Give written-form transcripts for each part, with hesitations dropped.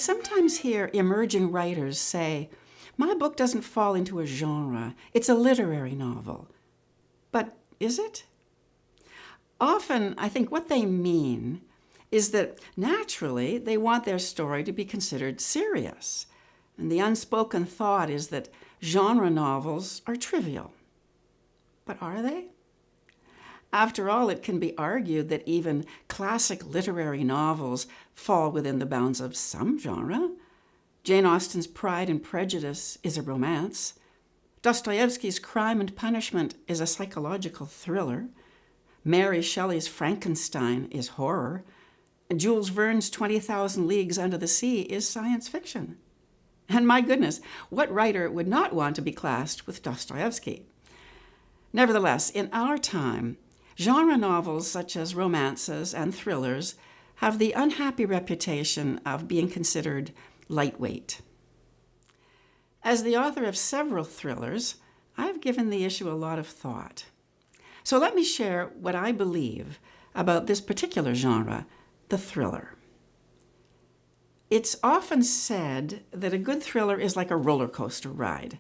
sometimes hear emerging writers say, "My book doesn't fall into a genre, it's a literary novel." But is it? Often, I think what they mean is that naturally they want their story to be considered serious. And the unspoken thought is that genre novels are trivial. But are they? After all, it can be argued that even classic literary novels fall within the bounds of some genre. Jane Austen's Pride and Prejudice is a romance. Dostoevsky's Crime and Punishment is a psychological thriller. Mary Shelley's Frankenstein is horror. And Jules Verne's 20,000 Leagues Under the Sea is science fiction. And my goodness, what writer would not want to be classed with Dostoevsky? Nevertheless, in our time, genre novels such as romances and thrillers have the unhappy reputation of being considered lightweight. As the author of several thrillers, I've given the issue a lot of thought. So let me share what I believe about this particular genre, the thriller. It's often said that a good thriller is like a roller coaster ride.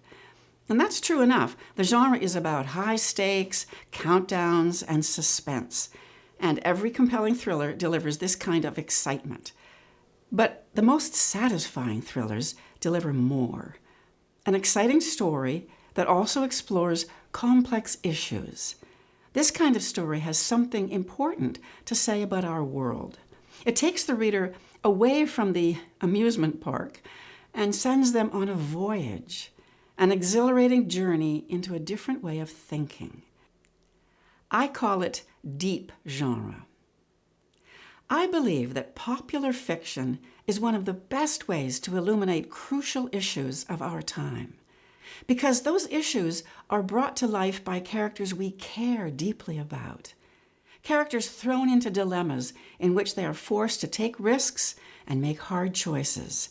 And that's true enough. The genre is about high stakes, countdowns, and suspense. And every compelling thriller delivers this kind of excitement. But the most satisfying thrillers deliver more. An exciting story that also explores complex issues. This kind of story has something important to say about our world. It takes the reader away from the amusement park and sends them on a voyage, an exhilarating journey into a different way of thinking. I call it deep genre. I believe that popular fiction is one of the best ways to illuminate crucial issues of our time, because those issues are brought to life by characters we care deeply about. Characters thrown into dilemmas in which they are forced to take risks and make hard choices.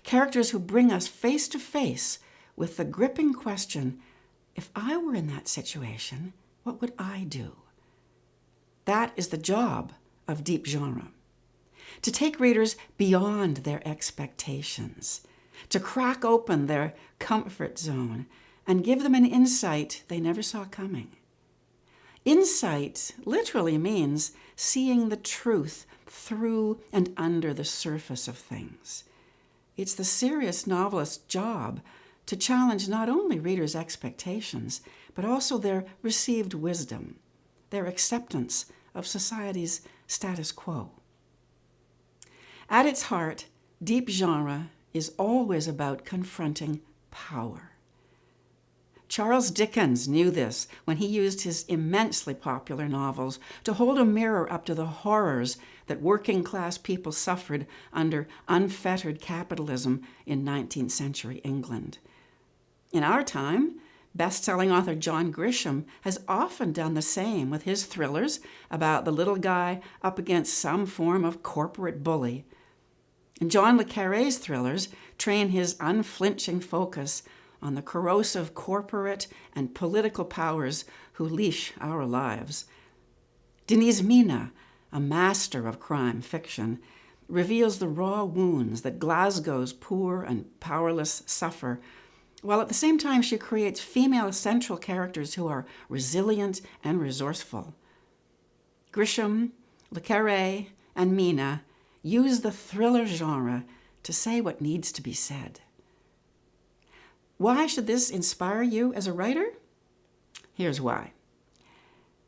Characters who bring us face to face with the gripping question, if I were in that situation, what would I do? That is the job of deep genre. To take readers beyond their expectations, to crack open their comfort zone and give them an insight they never saw coming. Insight literally means seeing the truth through and under the surface of things. It's the serious novelist's job to challenge not only readers' expectations, but also their received wisdom, their acceptance of society's status quo. At its heart, deep genre is always about confronting power. Charles Dickens knew this when he used his immensely popular novels to hold a mirror up to the horrors that working-class people suffered under unfettered capitalism in 19th century England. In our time, best-selling author John Grisham has often done the same with his thrillers about the little guy up against some form of corporate bully. And John le Carré's thrillers train his unflinching focus on the corrosive corporate and political powers who leash our lives. Denis Mina, a master of crime fiction, reveals the raw wounds that Glasgow's poor and powerless suffer, while at the same time she creates female central characters who are resilient and resourceful. Grisham, le Carré, and Mina use the thriller genre to say what needs to be said. Why should this inspire you as a writer? Here's why.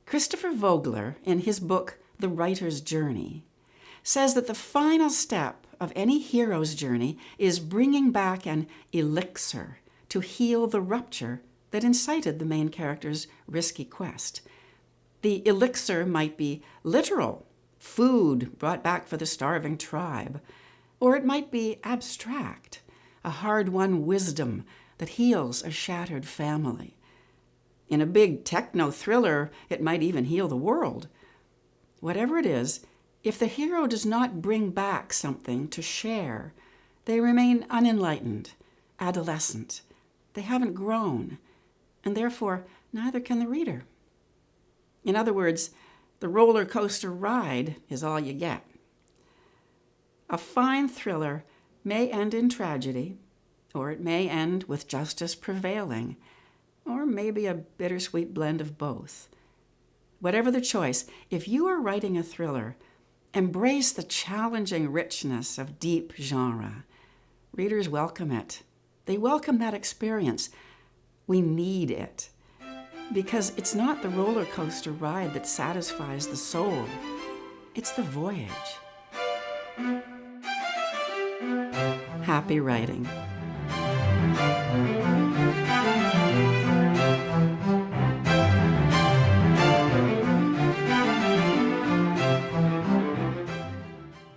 Christopher Vogler, in his book, The Writer's Journey, says that the final step of any hero's journey is bringing back an elixir to heal the rupture that incited the main character's risky quest. The elixir might be literal, food brought back for the starving tribe, or it might be abstract, a hard-won wisdom that heals a shattered family. In a big techno thriller, it might even heal the world. Whatever it is, if the hero does not bring back something to share, they remain unenlightened, adolescent. They haven't grown, and therefore neither can the reader. In other words, the roller coaster ride is all you get. A fine thriller may end in tragedy, or it may end with justice prevailing, or maybe a bittersweet blend of both. Whatever the choice, if you are writing a thriller, embrace the challenging richness of deep genre. Readers welcome it. They welcome that experience. We need it. Because it's not the roller coaster ride that satisfies the soul. It's the voyage. Happy writing.